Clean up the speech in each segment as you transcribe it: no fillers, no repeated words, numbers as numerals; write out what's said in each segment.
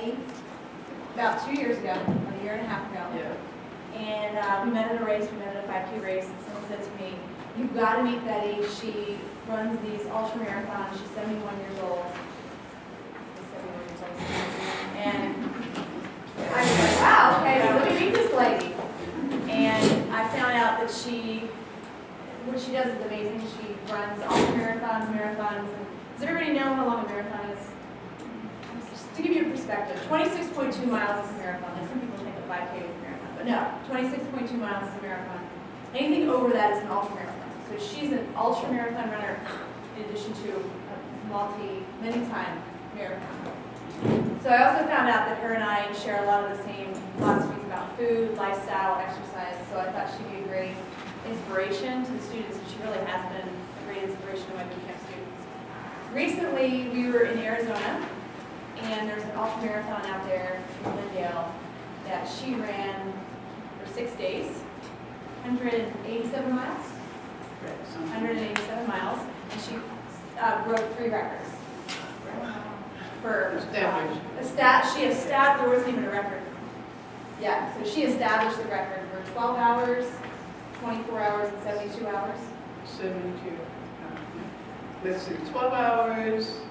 Eddie about 2 years ago, about a year and a half ago. Yeah. And we met at a race, we met at a 5K race, and someone said to me, "You've got to meet Betty. She runs these ultramarathons. She's 71 years old." She's 71 years old. And I was like, wow, okay, so let me meet this lady. And I found out that what she does is amazing. She runs ultramarathons, marathons. Does everybody know how long a marathon is? Just to give you a perspective, 26.2 miles is a marathon. Like some people think a 5K is a marathon, but no, 26.2 miles is a marathon. Anything over that is an ultramarathon. So she's an ultramarathon runner in addition to a many-time marathon. So I also found out that her and I share a lot of the same philosophies about food, lifestyle, exercise. So I thought she'd be a great inspiration to the students, and she really has been a great inspiration to my boot camp students. Recently, we were in Arizona, and there's an ultramarathon out there in Glendale that she ran for 6 days, 187 miles. 187 miles, and she broke 3 records. For there wasn't even a record. Yeah, so she established the record for 12 hours, 24 hours, and 72 hours. 72. Let's see, 12 hours,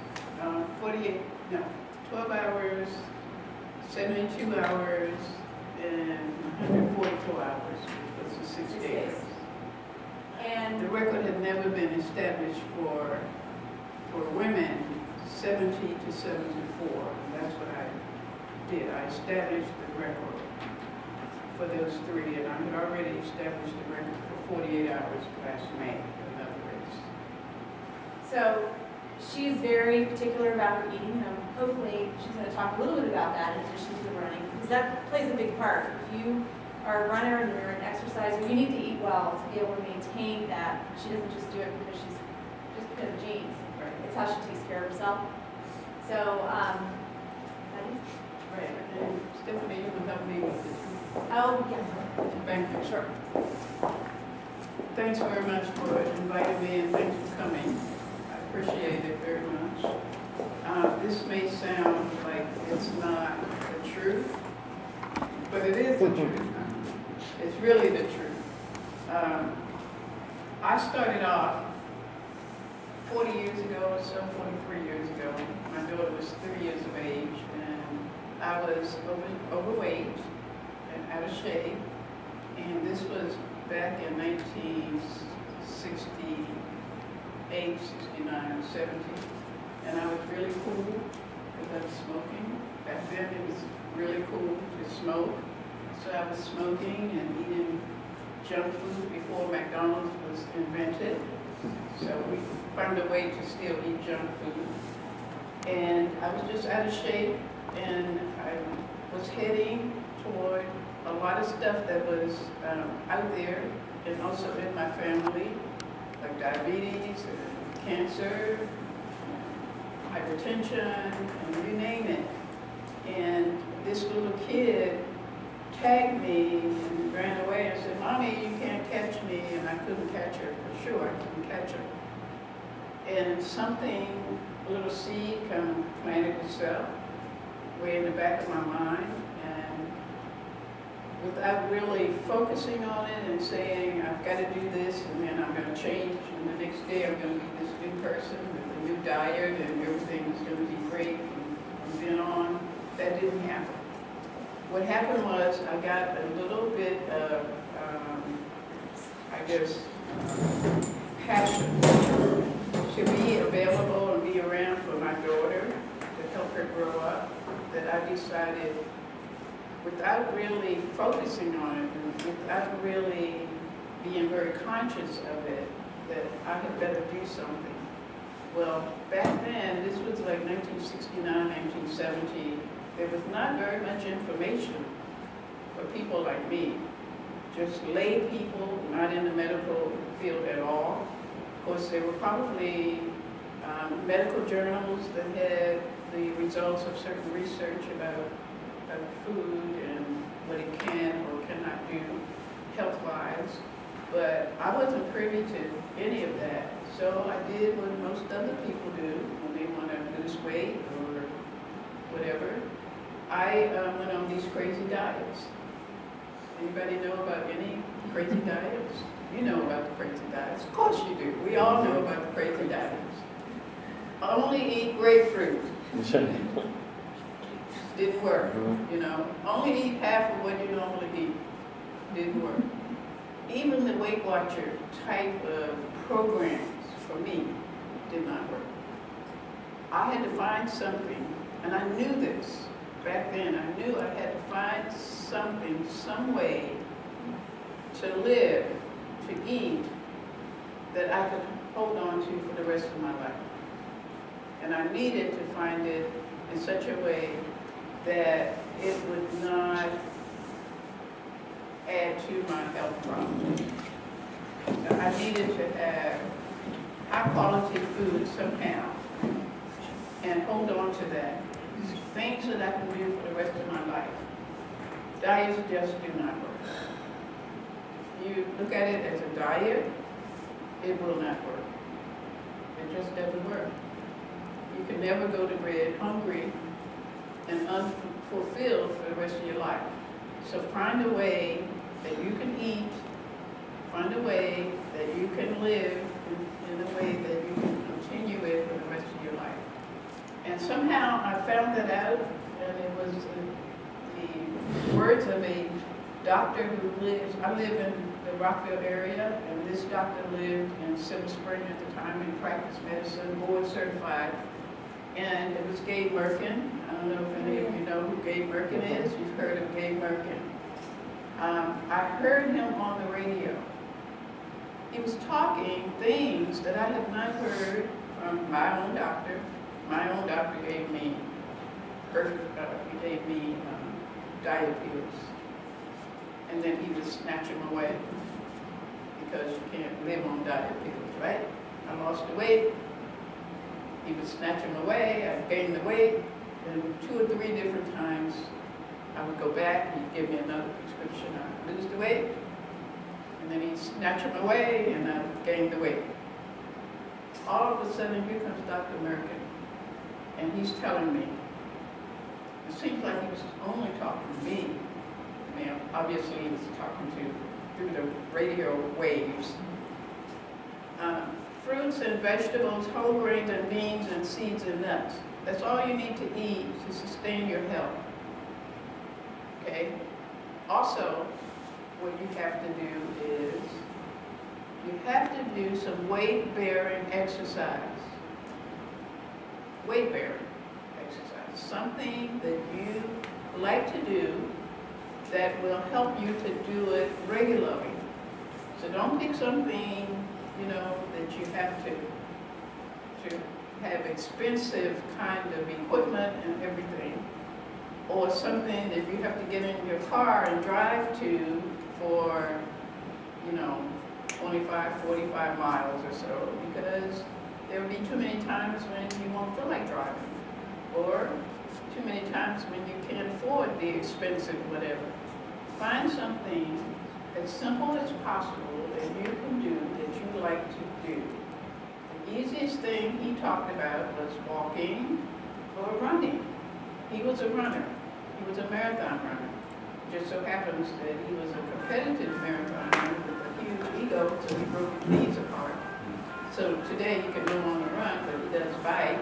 12 hours, 72 hours, and 144 hours. Those are 6 days. And the record had never been established for women 70 to 74. And that's what I did. I established the record for those 3, and I had already established the record for 48 hours last May for another race. So she's very particular about her eating, and hopefully she's going to talk a little bit about that in addition to the running, because that plays a big part. If you are a runner and you're an exerciser, you need to eat well to be able to maintain that. She doesn't just do it because she's just because of genes. Right. It's how she takes care of herself. So, right. And Stephanie, you can help me with this. Oh, yeah. Thank you. Sure. Thanks very much for inviting me, and thanks for coming. I appreciate it very much. This may sound like it's not the truth, but it is the truth. It's really the truth. I started off 40 years ago or so, 43 years ago. My daughter was 3 years of age, and I was overweight and out of shape. And this was back in 1968, 69, 70. And I was really cool because I was smoking. Back then it was really cool to smoke. So I was smoking and eating junk food before McDonald's was invented. So we found a way to still eat junk food. And I was just out of shape, and I was heading toward a lot of stuff that was out there, and also in my family, like diabetes, and cancer, hypertension, and you name it. And this little kid tagged me and ran away and said, "Mommy, you can't catch me," and I couldn't catch her for sure. I couldn't catch her. And something, a little seed, kind of planted itself way in the back of my mind, and without really focusing on it and saying, I've got to do this, and then I'm going to change, and the next day I'm going to be this new person with a new diet, and everything is going to be great from then on. That didn't happen. What happened was I got a little bit of, passion to be available and be around for my daughter, to help her grow up, that I decided, without really focusing on it, and without really being very conscious of it, that I had better do something. Well, back then, this was like 1969, 1970, there was not very much information for people like me. Just lay people, not in the medical field at all. Of course, there were probably medical journals that had the results of certain research about food and what it can or cannot do health-wise. But I wasn't privy to any of that. So I did what most other people do when they want to lose weight or whatever. I went on these crazy diets. Anybody know about any crazy diets? You know about the crazy diets. Of course you do. We all know about the crazy diets. Only eat grapefruit. Didn't work, you know. Only eat half of what you normally eat. Didn't work. Even the Weight Watcher type of programs, for me, did not work. I had to find something, and I knew this back then. I knew I had to find something, some way to live, to eat, that I could hold on to for the rest of my life. And I needed to find it in such a way that it would not add to my health problems. I needed to have high quality food somehow and hold on to that. Things that I can do for the rest of my life. Diets just do not work. If you look at it as a diet, it will not work. It just doesn't work. You can never go to bed hungry and unfulfilled for the rest of your life. So find a way that you can eat, find a way that you can live in a way that you can continue it for the rest of your life. And somehow I found that out, and it was the words of a doctor who lives, I live in the Rockville area, and this doctor lived in Silver Spring at the time and practiced medicine, board certified. And it was Gabe Merkin. I don't know if any of you know who Gabe Merkin is. You've heard of Gabe Merkin. I heard him on the radio. He was talking things that I have not heard from my own doctor. My own doctor gave me diet pills. And then he would snatch them away because you can't live on diet pills, right? I lost the weight. He would snatch them away, I'd gain the weight, and 2 or 3 different times I would go back, he'd give me another prescription, I'd lose the weight, and then he'd snatch them away, and I'd gain the weight. All of a sudden, here comes Dr. Merkin, and he's telling me, it seems like he was only talking to me. I mean, obviously he was talking through the radio waves. Fruits and vegetables, whole grains and beans and seeds and nuts. That's all you need to eat to sustain your health. Okay? Also, what you have to do is, you have to do some weight-bearing exercise. Weight-bearing exercise. Something that you like to do that will help you to do it regularly. So don't pick something, you know, that you have to have expensive kind of equipment and everything, or something that you have to get in your car and drive to for, you know, 25, 45 miles or so, because there will be too many times when you won't feel like driving, or too many times when you can't afford the expensive whatever. Find something as simple as possible that you can do that you like to do. The easiest thing he talked about was walking or running. He was a runner. He was a marathon runner. It just so happens that he was a competitive marathon runner with a huge ego, so he broke his knees apart. So today he can no longer run, but he does bike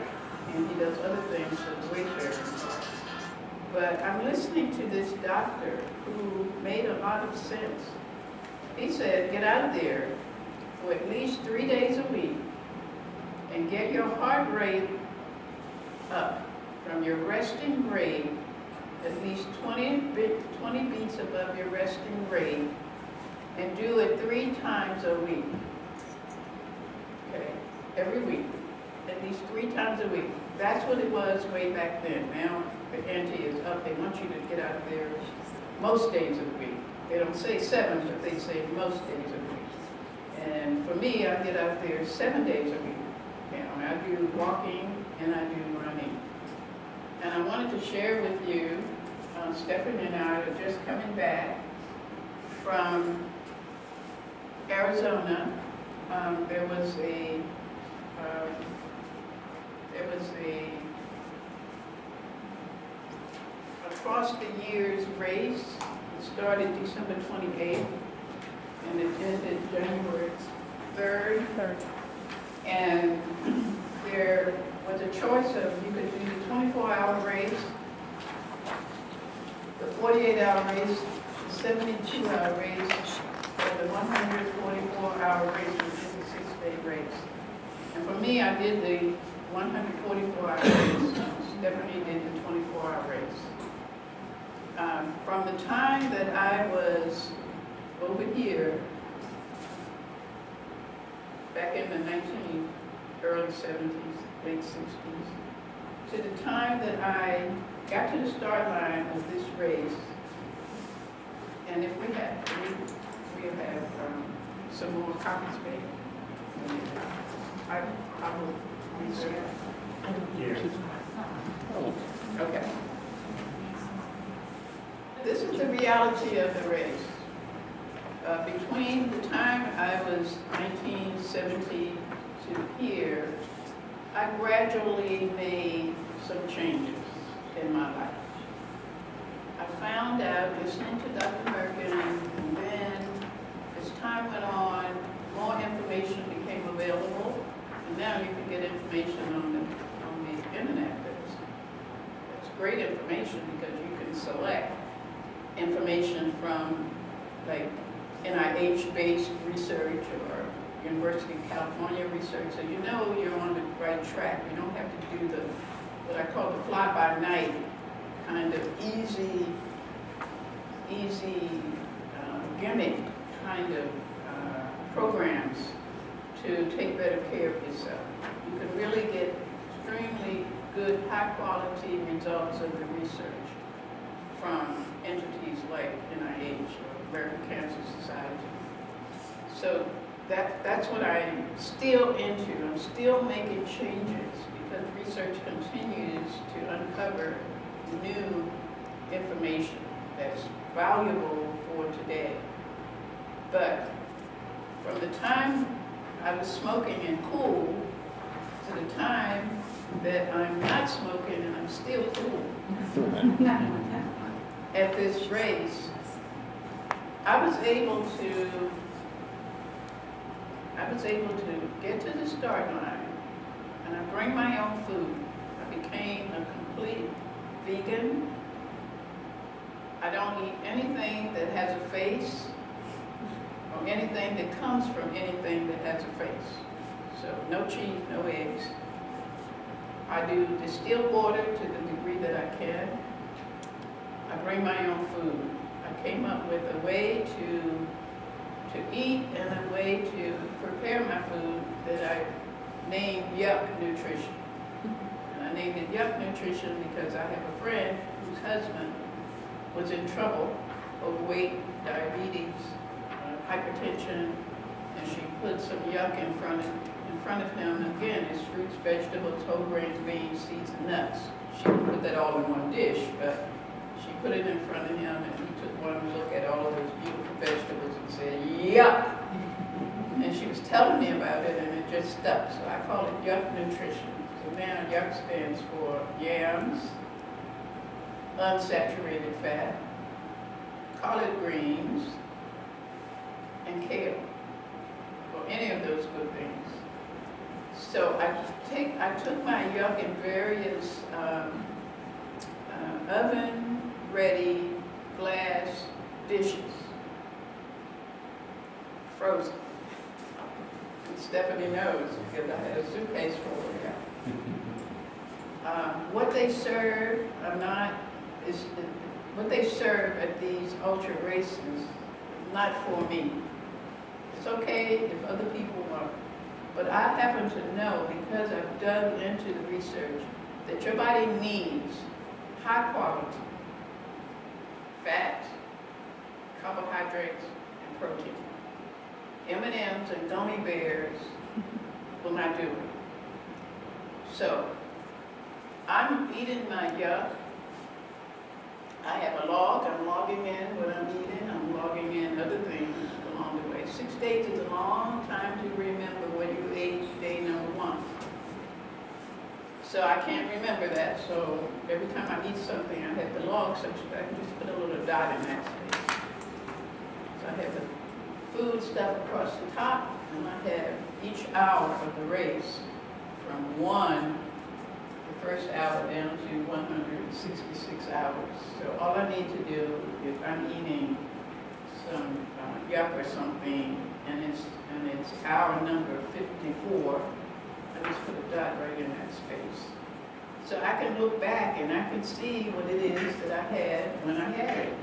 and he does other things for the weight bearing part. But I'm listening to this doctor who made a lot of sense. He said, get out there for at least 3 days a week and get your heart rate up from your resting rate, at least 20 beats above your resting rate, and do it 3 times a week. Okay, every week, at least 3 times a week. That's what it was way back then. Now the ante is up. They want you to get out there most days of the week. They don't say 7, but they say most days of the week. And for me, I get out there 7 days a week. Now, I do walking and I do running. And I wanted to share with you, Stephanie and I are just coming back from Arizona. There was a across the year's race. It started December 28th and it ended January 3rd. And there was a choice of you could do the 24-hour race, the 48-hour race, the 72-hour race, or the 144-hour race, which is a 6-day race. And for me, I did the 144-hour race. Stephanie did the 24-hour race. From the time that I was over here, back in the early 70s, late 60s, to the time that I got to the start line of this race, and if we have some more copies made, I will reserve. Okay. This is the reality of the race. Between the time I was 1970 to here, I gradually made some changes in my life. I found out, listening to Dr. Merkin, and then as time went on, more information became available, and now you can get information on the internet. That's great information because you can select information from like NIH-based research or University of California research, so you know you're on the right track. You don't have to do what I call the fly-by-night kind of easy gimmick kind of programs to take better care of yourself. You can really get extremely good, high-quality results of the research from entities like NIH or American Cancer Society. So that's what I'm still into. I'm still making changes because research continues to uncover new information that's valuable for today. But from the time I was smoking and cool to the time that I'm not smoking and I'm still cool at this race, I was able to get to the start line, and I bring my own food. I became a complete vegan. I don't eat anything that has a face or anything that comes from anything that has a face. So no cheese, no eggs. I do distilled water to the degree that I can. I bring my own food. I came up with a way to eat and a way to prepare my food that I named Yuck Nutrition. And I named it Yuck Nutrition because I have a friend whose husband was in trouble, overweight, diabetes, hypertension, and she put some yuck in front of him. Again, it's fruits, vegetables, whole grains, beans, seeds, and nuts. She didn't put that all in one dish, but she put it in front of him, and he took one look at all of those beautiful vegetables and said, yuck! And she was telling me about it, and it just stuck. So I call it Yuck Nutrition. So now yuck stands for yams, unsaturated fat, collard greens, and kale, or any of those good things. So I took my yuck in various oven-ready glass dishes, frozen. And Stephanie knows because I had a suitcase full of it. What they serve what they serve at these ultra races is not for me. It's okay if other people want, but I happen to know, because I've dug into the research, that your body needs high quality fat, carbohydrates, and protein. M&Ms and gummy bears will not do it. So I'm eating my yuck. I have a log. I'm logging in what I'm eating. I'm logging in other things along the way. 6 days is a long time to remember what you ate day number 1. So I can't remember that, so every time I eat something, I have the log section, I can just put a little dot in that space. So I have the food stuff across the top, and I have each hour of the race from 1, the first hour, down to 166 hours. So all I need to do, if I'm eating some yuck or something, and it's hour number 54, I just put a dot right in that space. So I can look back and I can see what it is that I had when I had it.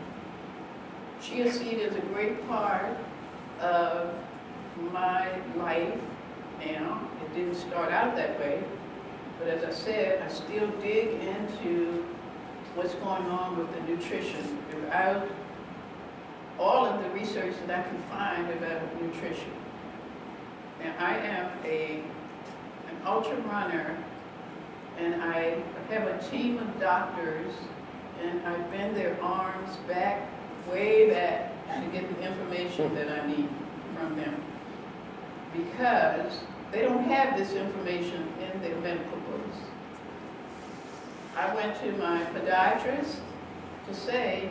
Chia seed is a great part of my life now. It didn't start out that way, but as I said, I still dig into what's going on with the nutrition throughout all of the research that I can find about nutrition. Now, I am an ultra runner, and I have a team of doctors, and I bend their arms back, way back, to get the information that I need from them. Because they don't have this information in their medical books. I went to my podiatrist to say,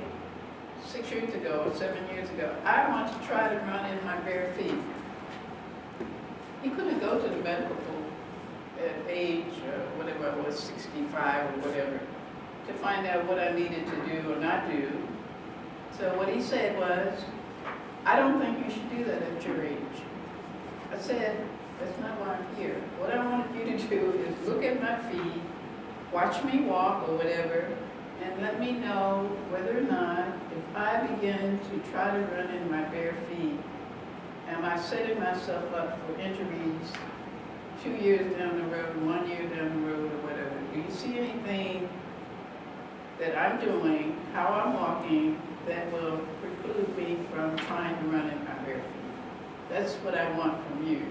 6 years ago or 7 years ago, I want to try to run in my bare feet. He couldn't go to the medical pool at age, whatever it was, 65 or whatever, to find out what I needed to do or not do. So what he said was, I don't think you should do that at your age. I said, that's not why I'm here. What I want you to do is look at my feet, watch me walk or whatever, and let me know whether or not, if I begin to try to run in my bare feet, am I setting myself up for injuries 2 years down the road, 1 year down the road, or whatever? Do you see anything that I'm doing, how I'm walking, that will preclude me from trying to run in my bare feet? That's what I want from you.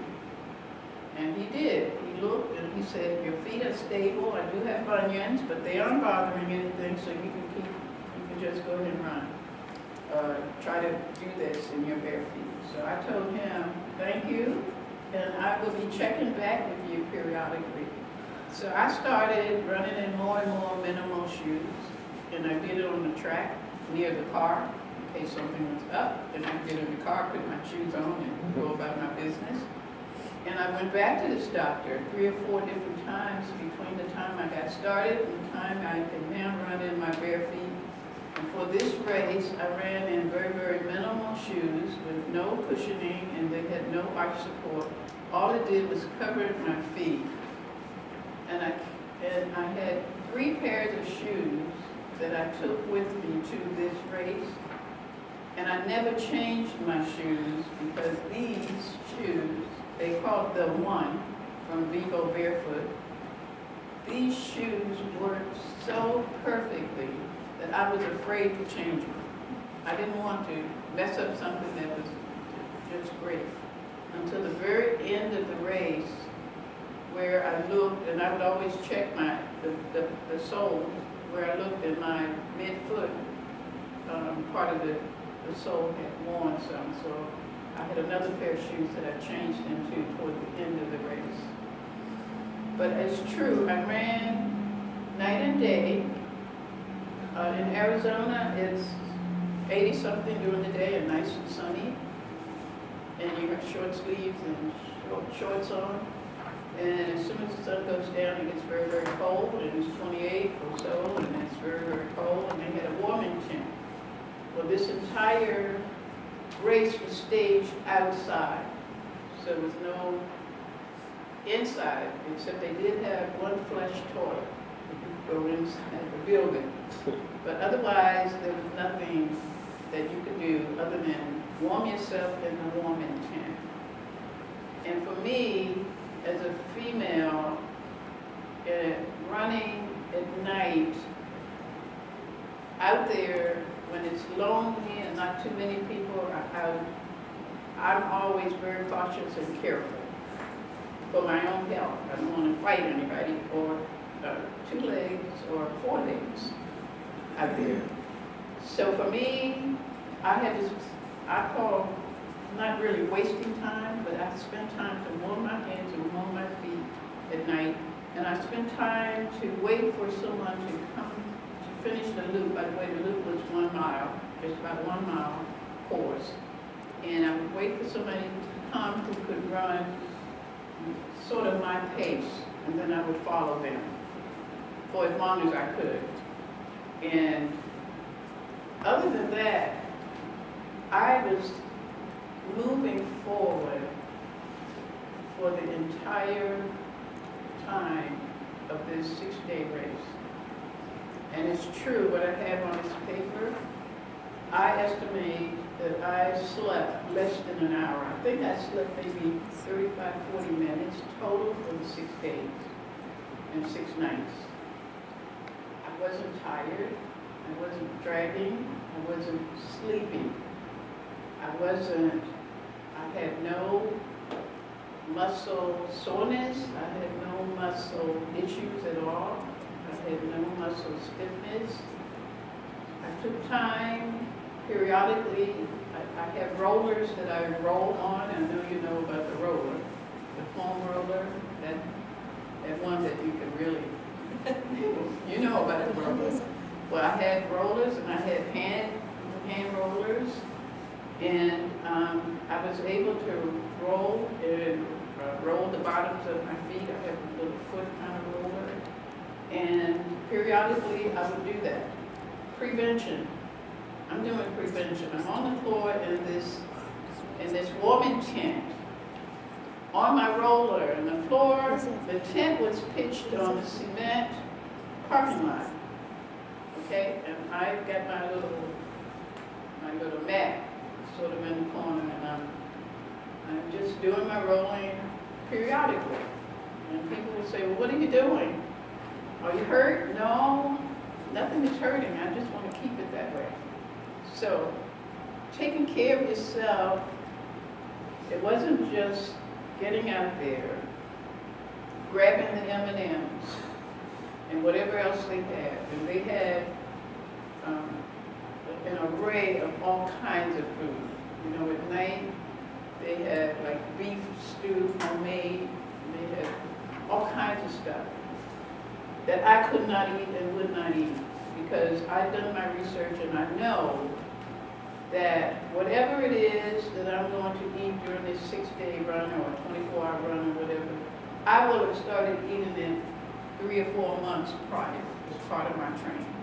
And he did. He looked and he said, your feet are stable. I do have bunions, but they aren't bothering anything, so you can just go ahead and run. Try to do this in your bare feet. So I told him, thank you, and I will be checking back with you periodically. So I started running in more and more minimal shoes, and I did it on the track near the car in case something was up. Then I get in the car, put my shoes on, and go about my business. And I went back to this doctor 3 or 4 different times between the time I got started and the time I can now run in my bare feet. And for this race, I ran in very, very minimal shoes with no cushioning, and they had no arch support. All it did was cover my feet. And I had 3 pairs of shoes that I took with me to this race. And I never changed my shoes because these shoes, they called the One from Vigo Barefoot. These shoes worked so perfectly that I was afraid to change them. I didn't want to mess up something that was just great. Until the very end of the race, where I looked, and I would always check the sole, where I looked at my midfoot, part of the sole had worn some, so I had another pair of shoes that I changed into toward the end of the race. But it's true, I ran night and day. In Arizona, it's 80-something during the day and nice and sunny. And you have short sleeves and shorts on. And as soon as the sun goes down, it gets very, very cold. And it's 28 or so, and it's very, very cold. And they had a warming tent. Well, this entire race was staged outside. So there was no inside, except they did have one flush toilet. You could go inside the building. But otherwise, there was nothing that you could do other than warm yourself in the warming tent. And for me, as a female, running at night, out there, when it's lonely and not too many people are out, I'm always very cautious and careful for my own health. I don't want to fight anybody, or 2 legs or 4 legs out there. So for me, I had this, I call not really wasting time, but I spend time to warm my hands and warm my feet at night. And I spend time time to wait for someone to come to finish the loop. By the way, the loop was 1 mile, just about 1 mile course. And I would wait for somebody to come who could run sort of my pace, and then I would follow them for as long as I could. And other than that, I was moving forward for the entire time of this 6-day race. And it's true, what I have on this paper, I estimate that I slept less than an hour. I think I slept maybe 35, 40 minutes total for the 6 days and 6 nights. I wasn't tired, I wasn't dragging, I wasn't sleeping. I had no muscle soreness, I had no muscle issues at all, I had no muscle stiffness. I took time periodically. I have rollers that I roll on. I know you know about the roller, the foam roller, that one that you can really, you know about the rollers. Well, I had rollers and I had hand rollers, and I was able to roll and roll the bottoms of my feet. I have a little foot kind of roller, and periodically I would do that. Prevention. I'm doing prevention. I'm on the floor in this warming tent, on my roller, and the floor, the tent was pitched on the cement parking lot. Okay, and I've got my little mat sort of in the corner, and I'm just doing my rolling periodically. And people will say, well, what are you doing? Are you hurt? No, nothing is hurting. I just want to keep it that way. So, taking care of yourself, it wasn't just getting out there, grabbing the M&Ms and whatever else they had. And they had an array of all kinds of food. You know, at night, they had like beef stew, homemade, and they had all kinds of stuff that I could not eat and would not eat, because I've done my research and I know that whatever it is that I'm going to eat during this 6-day run or a 24-hour run or whatever, I will have started eating it 3 or 4 months prior as part of my training.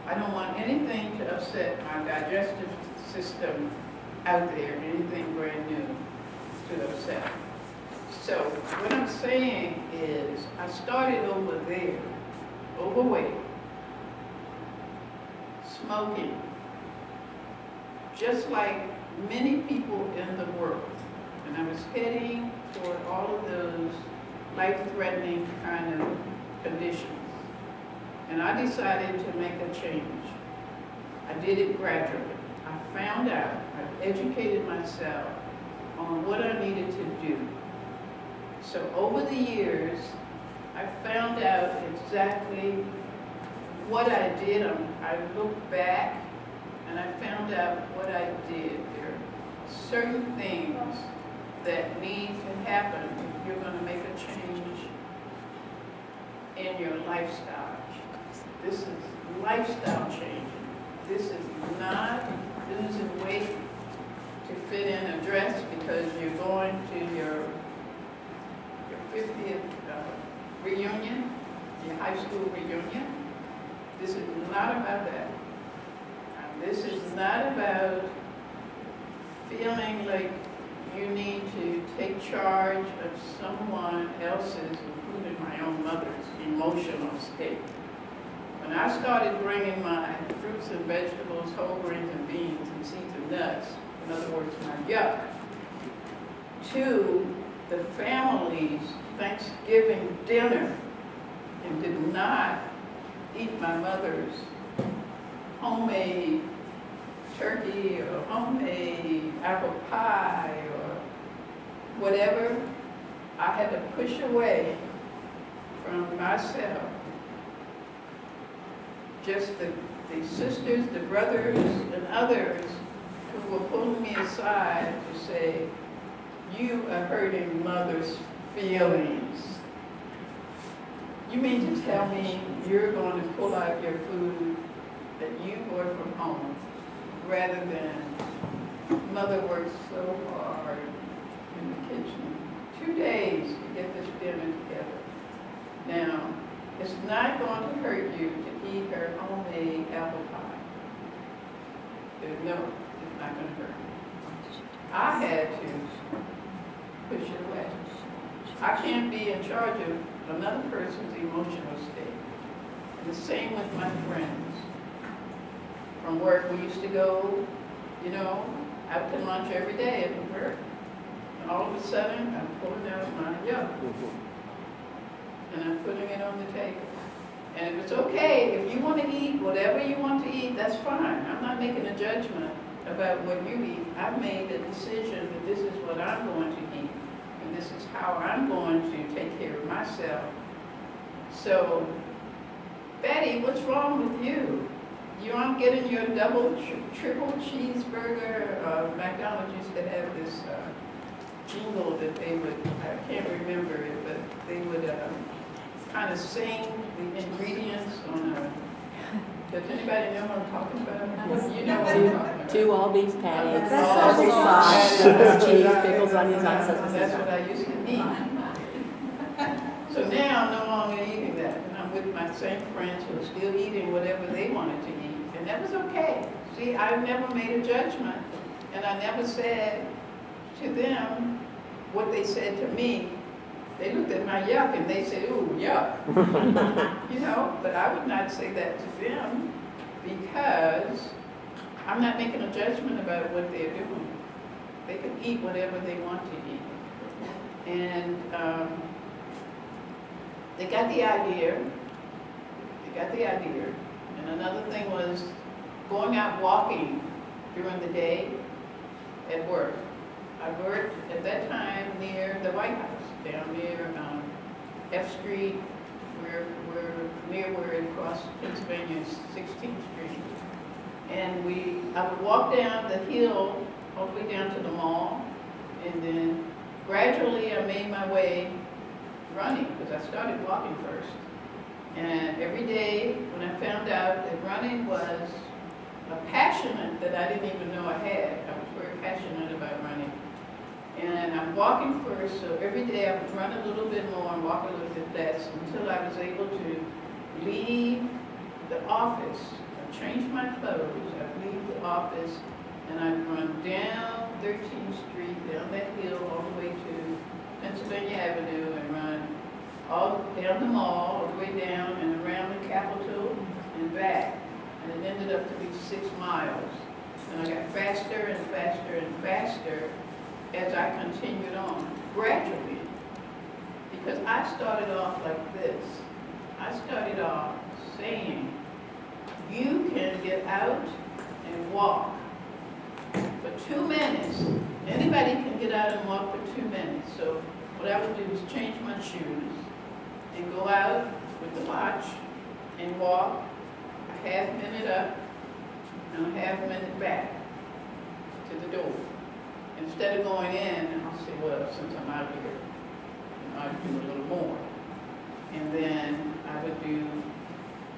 I don't want anything to upset my digestive system out there, anything brand new to upset. So what I'm saying is I started over there, overweight, smoking, just like many people in the world. And I was heading toward all of those life-threatening kind of conditions. And I decided to make a change. I did it gradually. I found out, I educated myself on what I needed to do. So over the years, I found out exactly what I did. I looked back and I found out what I did. There are certain things that need to happen if you're going to make a change in your lifestyle. This is lifestyle changing. This is not losing weight to fit in a dress because you're going to your 50th reunion, your high school reunion. This is not about that. This is not about feeling like you need to take charge of someone else's, including my own mother's, emotional state. When I started bringing my fruits and vegetables, whole grains and beans and seeds and nuts, in other words, my yuck, to the family's Thanksgiving dinner, and did not eat my mother's homemade turkey or homemade apple pie or whatever, I had to push away from myself just the sisters, the brothers, and others who were pulling me aside to say, you are hurting mother's feelings. You mean to tell me you're going to pull out your food that you bought from home rather than mother works so hard in the kitchen, 2 days to get this dinner together. Now, it's not going to hurt you to eat her homemade apple pie. No, it's not going to hurt. I had to push it away. I can't be in charge of another person's emotional state. And the same with my friends. From work, we used to go, you know, out to lunch every day at work. And all of a sudden, I'm pulling out my yuck. And I'm putting it on the table. And if it's okay, if you want to eat whatever you want to eat, that's fine. I'm not making a judgment about what you eat. I've made a decision that this is what I'm going to eat. And this is how I'm going to take care of myself. So, Betty, what's wrong with you? You aren't getting your double, triple cheeseburger. McDonald's used to have this jingle that they would, I can't remember it, but they would kind of sing the ingredients on a, does anybody know what I'm talking about? You know what I'm talking about. 2 all-beef patties, That's sausage sauce, cheese, pickles, onions, on sausage That's sauce. what I used to eat. So now I'm no longer eating that, and I'm with my same friends who are still eating whatever they wanted to eat, and that was okay. See, I never made a judgment, and I never said to them what they said to me. They looked at my yuck and they said, ooh, yuck. You know, but I would not say that to them because I'm not making a judgment about what they're doing. They can eat whatever they want to eat. And they got the idea. They got the idea. And another thing was going out walking during the day at work. I worked at that time near the White House, down near F Street, near where it crossed Pennsylvania's 16th Street. And I would walk down the hill all the way down to the mall, and then gradually I made my way running, because I started walking first. And every day when I found out that running was a passion that I didn't even know I had, I was very passionate about running. And I'm walking first, so every day I would run a little bit more and walk a little bit less until I was able to leave the office. I'd change my clothes, I'd leave the office, and I'd run down 13th Street, down that hill, all the way to Pennsylvania Avenue, and run all down the mall, all the way down and around the Capitol and back. And it ended up to be 6 miles. And I got faster and faster and faster as I continued on, gradually. Because I started off like this. I started off saying, you can get out and walk for 2 minutes. Anybody can get out and walk for 2 minutes. So what I would do is change my shoes and go out with the watch and walk a half minute up and a half minute back to the door. Instead of going in, I'll say, well, since I'm out here, I'll do a little more. And then I would do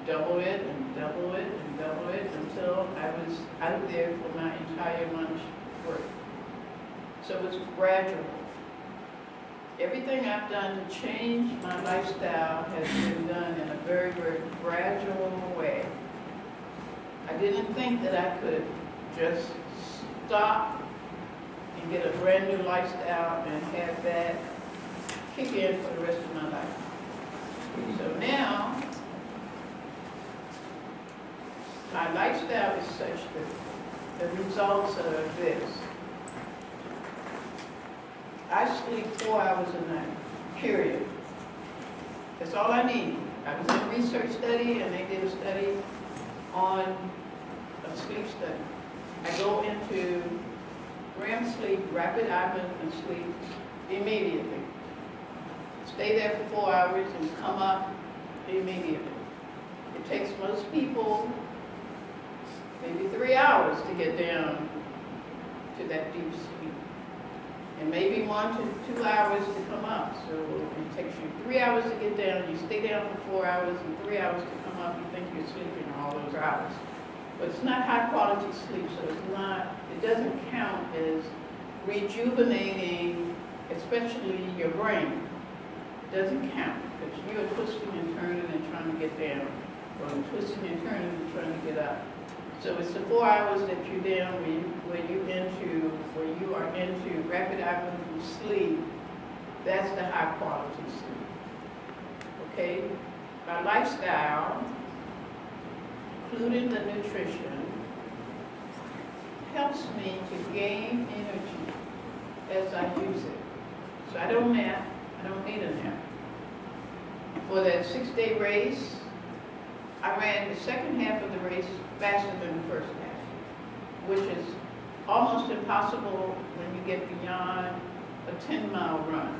double it and double it and double it until I was out there for my entire lunch break. So it's gradual. Everything I've done to change my lifestyle has been done in a very, very gradual way. I didn't think that I could just stop and get a brand new lifestyle and have that kick in for the rest of my life. So now, my lifestyle is such that the results are this. I sleep 4 hours a night, period. That's all I need. I was in a research study and they did a study on a sleep study. I go into REM sleep, rapid eye movement sleep, immediately. Stay there for 4 hours and come up immediately. It takes most people maybe 3 hours to get down to that deep sleep. and maybe 1 to 2 hours to come up. So it takes you 3 hours to get down, you stay down for 4 hours and 3 hours to come up, you think you're sleeping all those hours. But it's not high quality sleep, so it doesn't count as rejuvenating, especially your brain. It doesn't count, because you're twisting and turning and trying to get down, or twisting and turning and trying to get up. So it's the 4 hours that you're down where you are into rapid eye movement sleep. That's the high quality sleep. Okay? My lifestyle, including the nutrition, helps me to gain energy as I use it. So I don't nap. I don't need a nap. For that 6-day race, I ran the second half of the race faster than the first half, which is almost impossible when you get beyond a 10-mile run.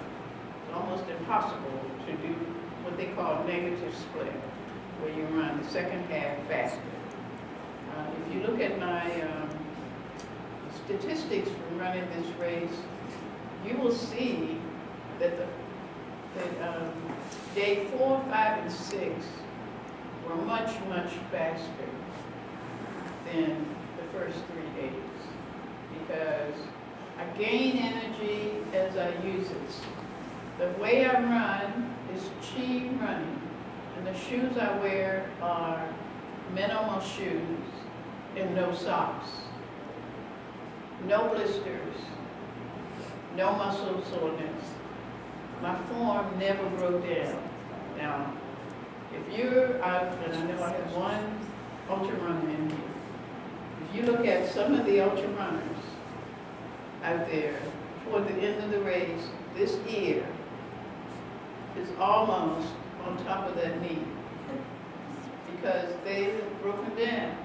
It's almost impossible to do what they call negative split, where you run the second half faster. If you look at my statistics from running this race, you will see that day 4, 5, and 6 were much, much faster than the first 3 days, because I gain energy as I use it. The way I run is chi running, and the shoes I wear are minimal shoes and no socks, no blisters, no muscle soreness. My form never broke down. Now, if you're out, and I know I have one ultra runner in here, if you look at some of the ultra runners out there toward the end of the race, this ear is almost on top of that knee because they've broken down,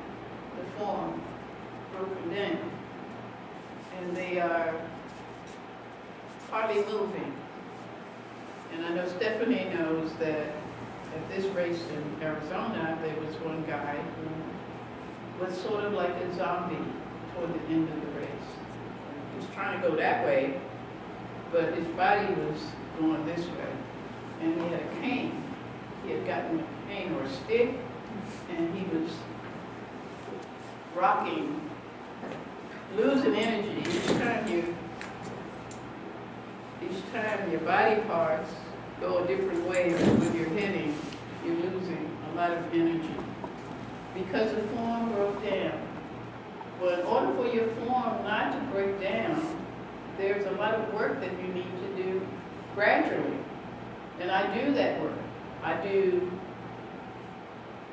the form broken down, and they are hardly moving. And I know Stephanie knows that at this race in Arizona, there was one guy who was sort of like a zombie toward the end of the race. He was trying to go that way, but his body was going this way. And he had a cane. He had gotten a cane or a stick, and he was rocking, losing energy each time your body parts go a different way with your heading, you're losing a lot of energy because the form broke down. Well, in order for your form not to break down, there's a lot of work that you need to do gradually. And I do that work. I do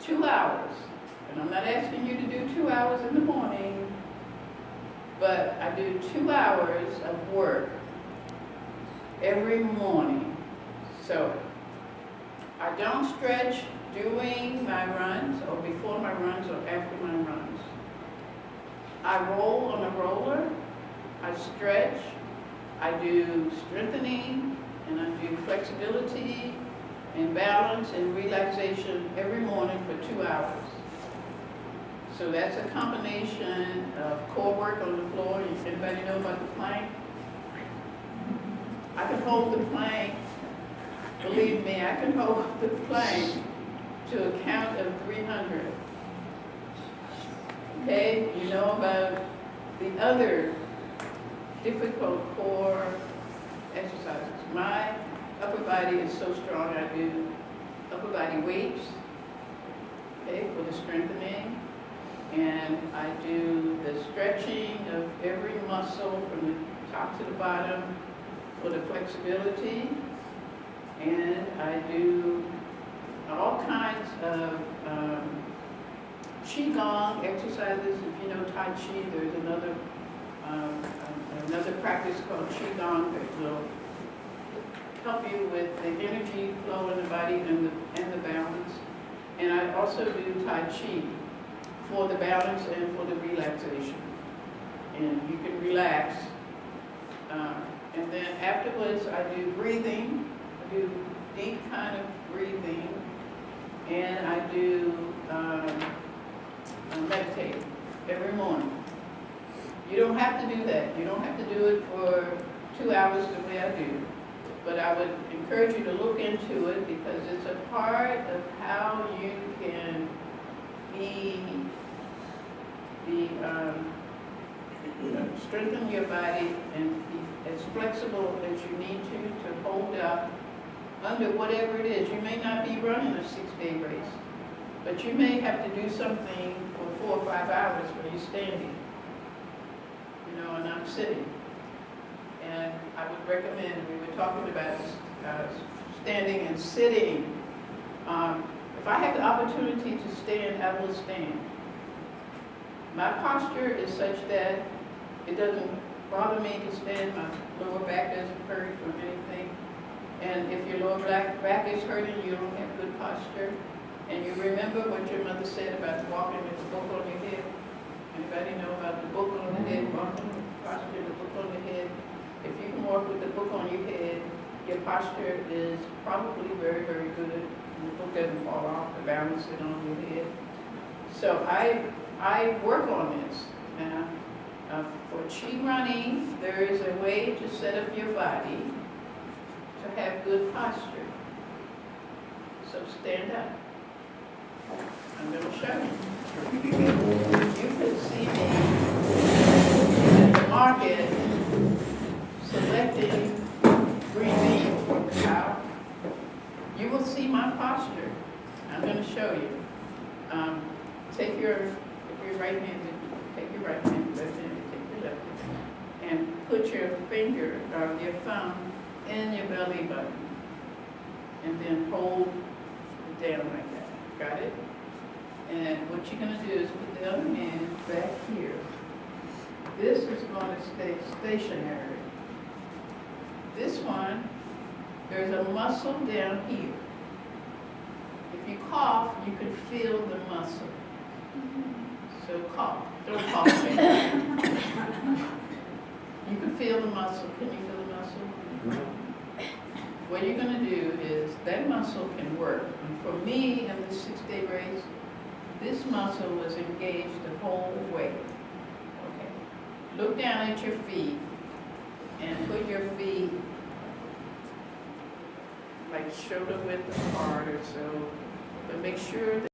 2 hours. And I'm not asking you to do 2 hours in the morning, but I do 2 hours of work every morning. So I don't stretch during my runs or before my runs or after my runs. I roll on a roller, I stretch, I do strengthening, and I do flexibility and balance and relaxation every morning for 2 hours. So that's a combination of core work on the floor. Anybody know about the plank? I can hold the plank, believe me, I can hold the plank to a count of 300. Okay, you know about the other difficult core exercises. My upper body is so strong, I do upper body weights, okay, for the strengthening. And I do the stretching of every muscle from the top to the bottom for the flexibility. And I do all kinds of Qigong exercises. If you know Tai Chi, there's another practice called Qigong that will help you with the energy flow in the body and the balance. And I also do Tai Chi for the balance and for the relaxation. And you can relax. And then afterwards, I do breathing. I do deep kind of breathing. And I do meditate every morning. You don't have to do that. You don't have to do it for 2 hours the way I do. But I would encourage you to look into it because it's a part of how you can strengthen your body and be as flexible as you need to hold up under whatever it is. You may not be running a 6-day race, but you may have to do something for 4 or 5 hours when you're standing, and I'm sitting. And I would recommend, we were talking about standing and sitting. If I have the opportunity to stand, I will stand. My posture is such that it doesn't bother me to stand. My lower back doesn't hurt or anything. And if your lower back is hurting, you don't have good posture. And you remember what your mother said about walking with the book on your head? Anybody know about the book on the head, walking with the posture, the book on the head? If you can walk with the book on your head, your posture is probably very, very good. And the book doesn't fall off to balance it on your head. So I work on this. Now, for chi running, there is a way to set up your body to have good posture. So stand up. I'm going to show you. You could see me at the market selecting green beans for the cow. You will see my posture. I'm going to show you. Take your, if you're right-handed, take your right hand, left-handed, take your left hand, and put your finger, your thumb in your belly button, and then hold it down like that. Got it? And what you're going to do is put the other hand back here. This is going to stay stationary. This one, there's a muscle down here. If you cough, you can feel the muscle. So cough. Don't cough. You can feel the muscle. Can you feel the muscle? What you're going to do is that muscle can work. And for me, in the 6-day race, this muscle was engaged the whole way. Okay. Look down at your feet and put your feet like shoulder width apart or so, but make sure that